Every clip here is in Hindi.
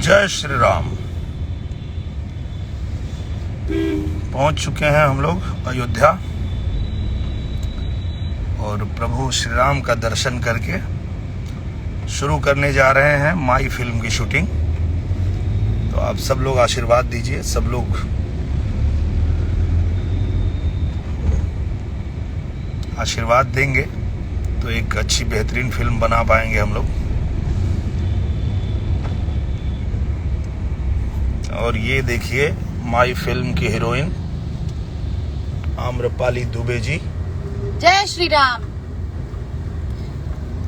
जय श्री राम। पहुंच चुके हैं हम लोग अयोध्या और प्रभु श्री राम का दर्शन करके शुरू करने जा रहे हैं माई फिल्म की शूटिंग। तो आप सब लोग आशीर्वाद दीजिए, सब लोग आशीर्वाद देंगे तो एक अच्छी बेहतरीन फिल्म बना पाएंगे हम लोग। और ये देखिए माई फिल्म की हीरोइन आम्रपाली दुबे जी। जय श्री राम।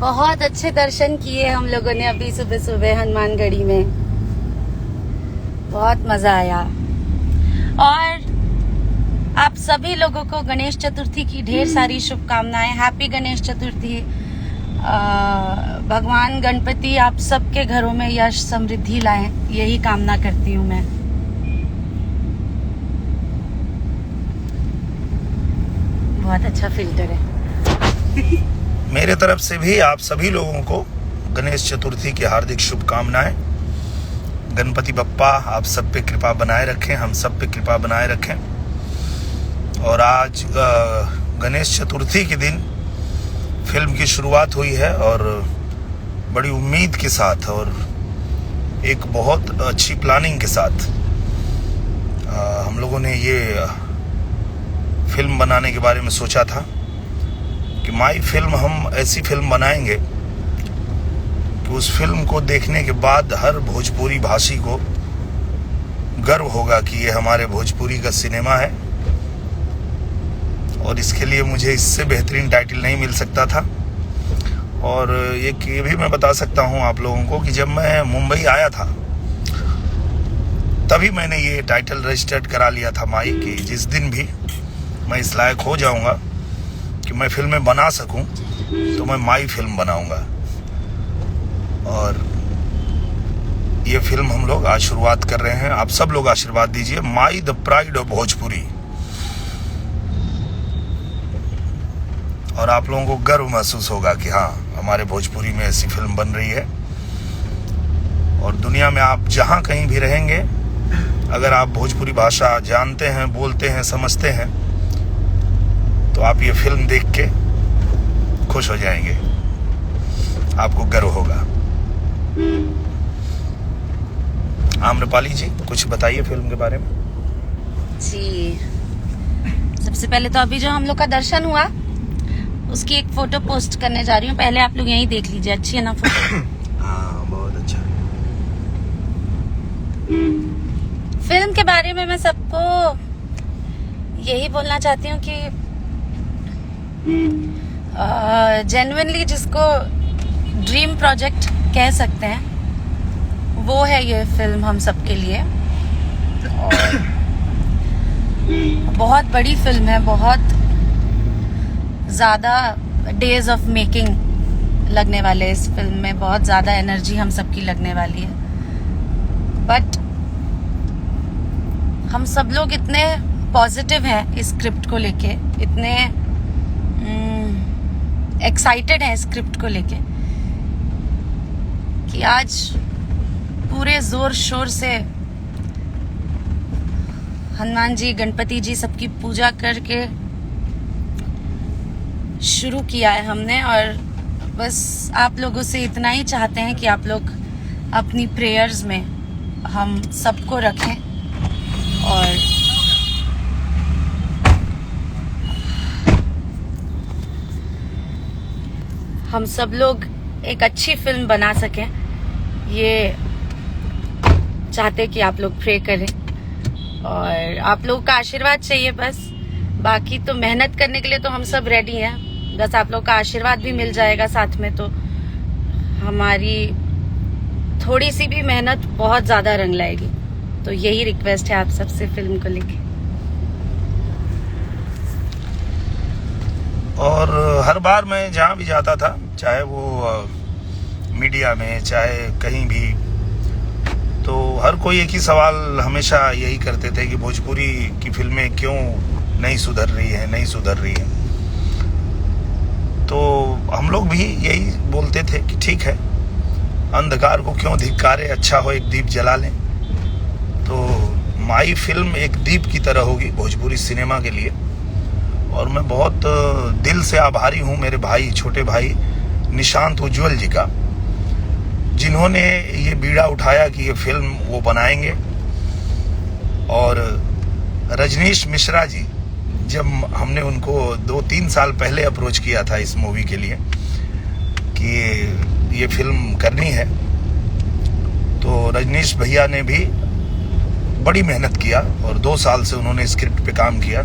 बहुत अच्छे दर्शन किए हम लोगों ने अभी सुबह सुबह हनुमानगढ़ी में, बहुत मजा आया। और आप सभी लोगों को गणेश चतुर्थी की ढेर सारी शुभकामनाएं। हैप्पी गणेश चतुर्थी। भगवान गणपति आप सबके घरों में यश समृद्धि लाएं, यही कामना करती हूँ मैं। बहुत अच्छा फिल्टर है। मेरे तरफ से भी आप सभी लोगों को गणेश चतुर्थी की हार्दिक शुभकामनाएं। गणपति बप्पा आप सब पे कृपा बनाए रखें, हम सब पे कृपा बनाए रखें। और आज गणेश चतुर्थी के दिन फिल्म की शुरुआत हुई है और बड़ी उम्मीद के साथ और एक बहुत अच्छी प्लानिंग के साथ हम लोगों ने ये फिल्म बनाने के बारे में सोचा था कि माई फिल्म हम ऐसी फिल्म बनाएंगे कि उस फिल्म को देखने के बाद हर भोजपुरी भाषी को गर्व होगा कि ये हमारे भोजपुरी का सिनेमा है। और इसके लिए मुझे इससे बेहतरीन टाइटल नहीं मिल सकता था। और ये भी मैं बता सकता हूँ आप लोगों को कि जब मैं मुंबई आया था तभी मैंने ये टाइटल रजिस्टर्ड करा लिया था माई, कि जिस दिन भी मैं इस लायक हो जाऊंगा कि मैं फिल्में बना सकूं तो मैं माई फिल्म बनाऊंगा। और ये फिल्म हम लोग आज शुरुआत कर रहे हैं। आप सब लोग आशीर्वाद दीजिए। My the pride of Bhojpuri. और आप लोगों को गर्व महसूस होगा कि हाँ, हमारे भोजपुरी में ऐसी फिल्म बन रही है। और दुनिया में आप जहाँ कहीं भी रहेंगे, अगर आप भोजपुरी भाषा जानते हैं, बोलते हैं, समझते हैं, तो आप ये फिल्म देख के खुश हो जाएंगे, आपको गर्व होगा। आम्रपाली जी कुछ बताइए फिल्म के बारे में। जी, सबसे पहले तो अभी जो हम लोग का दर्शन हुआ उसकी एक फोटो पोस्ट करने जा रही हूँ। पहले आप लोग यहीं देख लीजिए, अच्छी है ना फोटो? हाँ, बहुत अच्छा। फिल्म के बारे में मैं सबको यही बोलना चाहती हूँ कि जेन्युइनली जिसको ड्रीम प्रोजेक्ट कह सकते हैं वो है ये फिल्म हम सबके लिए। और बहुत बड़ी फिल्म है, बहुत ज़्यादा डेज ऑफ मेकिंग लगने वाले इस फिल्म में, बहुत ज़्यादा एनर्जी हम सबकी लगने वाली है। बट हम सब लोग इतने पॉजिटिव हैं इस स्क्रिप्ट को लेके, इतने एक्साइटेड हैं इस स्क्रिप्ट को लेके कि आज पूरे जोर शोर से हनुमान जी, गणपति जी सबकी पूजा करके शुरू किया है हमने। और बस आप लोगों से इतना ही चाहते हैं कि आप लोग अपनी प्रेयर्स में हम सबको रखें और हम सब लोग एक अच्छी फिल्म बना सकें, ये चाहते कि आप लोग प्रे करें। और आप लोगों का आशीर्वाद चाहिए बस। बाकी तो मेहनत करने के लिए तो हम सब रेडी हैं, बस आप लोग का आशीर्वाद भी मिल जाएगा साथ में, तो हमारी थोड़ी सी भी मेहनत बहुत ज्यादा रंग लाएगी। तो यही रिक्वेस्ट है आप सबसे फिल्म को लेके। और हर बार मैं जहाँ भी जाता था, चाहे वो मीडिया में चाहे कहीं भी, तो हर कोई एक ही सवाल हमेशा यही करते थे कि भोजपुरी की फिल्में क्यों नहीं सुधर रही है। तो हम लोग भी यही बोलते थे कि ठीक है, अंधकार को क्यों धिक्कारे, अच्छा हो एक दीप जला लें। तो माई फिल्म एक दीप की तरह होगी भोजपुरी सिनेमा के लिए। और मैं बहुत दिल से आभारी हूँ मेरे भाई, छोटे भाई निशांत उज्ज्वल जी का, जिन्होंने ये बीड़ा उठाया कि ये फिल्म वो बनाएंगे। और रजनीश मिश्रा जी, जब हमने उनको 2-3 साल पहले अप्रोच किया था इस मूवी के लिए कि ये फिल्म करनी है, तो रजनीश भैया ने भी बड़ी मेहनत किया और 2 साल से उन्होंने स्क्रिप्ट पे काम किया।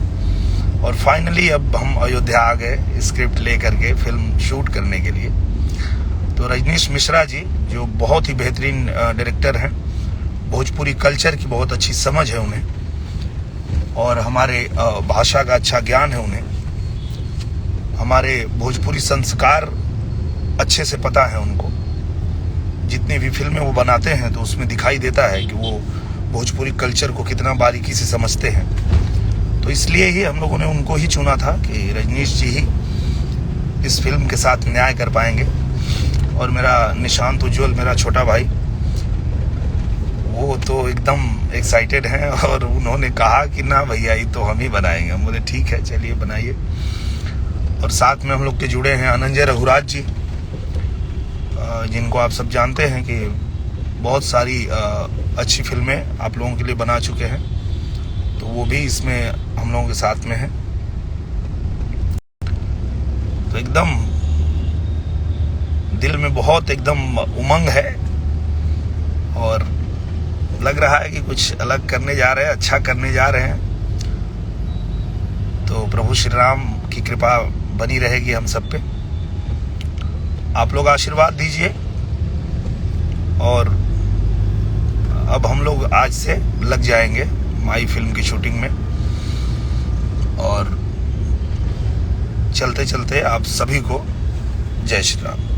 और फाइनली अब हम अयोध्या आ गए स्क्रिप्ट लेकर के फिल्म शूट करने के लिए। तो रजनीश मिश्रा जी जो बहुत ही बेहतरीन डायरेक्टर हैं, भोजपुरी कल्चर की बहुत अच्छी समझ है उन्हें, और हमारे भाषा का अच्छा ज्ञान है उन्हें, हमारे भोजपुरी संस्कार अच्छे से पता है उनको। जितनी भी फिल्में वो बनाते हैं तो उसमें दिखाई देता है कि वो भोजपुरी कल्चर को कितना बारीकी से समझते हैं। तो इसलिए ही हम लोगों ने उनको ही चुना था कि रजनीश जी ही इस फिल्म के साथ न्याय कर पाएंगे। और मेरा निशांत उज्ज्वल, मेरा छोटा भाई, वो तो एकदम एक्साइटेड हैं और उन्होंने कहा कि ना भैया ये तो हम ही बनाएंगे। हम बोले ठीक है चलिए बनाइए। और साथ में हम लोग के जुड़े हैं अनंजय रघुराज जी, जिनको आप सब जानते हैं कि बहुत सारी अच्छी फिल्में आप लोगों के लिए बना चुके हैं, तो वो भी इसमें हम लोगों के साथ में है। तो एकदम दिल में बहुत एकदम उमंग है और लग रहा है कि कुछ अलग करने जा रहे हैं, अच्छा करने जा रहे हैं। तो प्रभु श्री राम की कृपा बनी रहेगी हम सब पे। आप लोग आशीर्वाद दीजिए। और अब हम लोग आज से लग जाएंगे माई फिल्म की शूटिंग में, और चलते चलते आप सभी को जय श्री राम।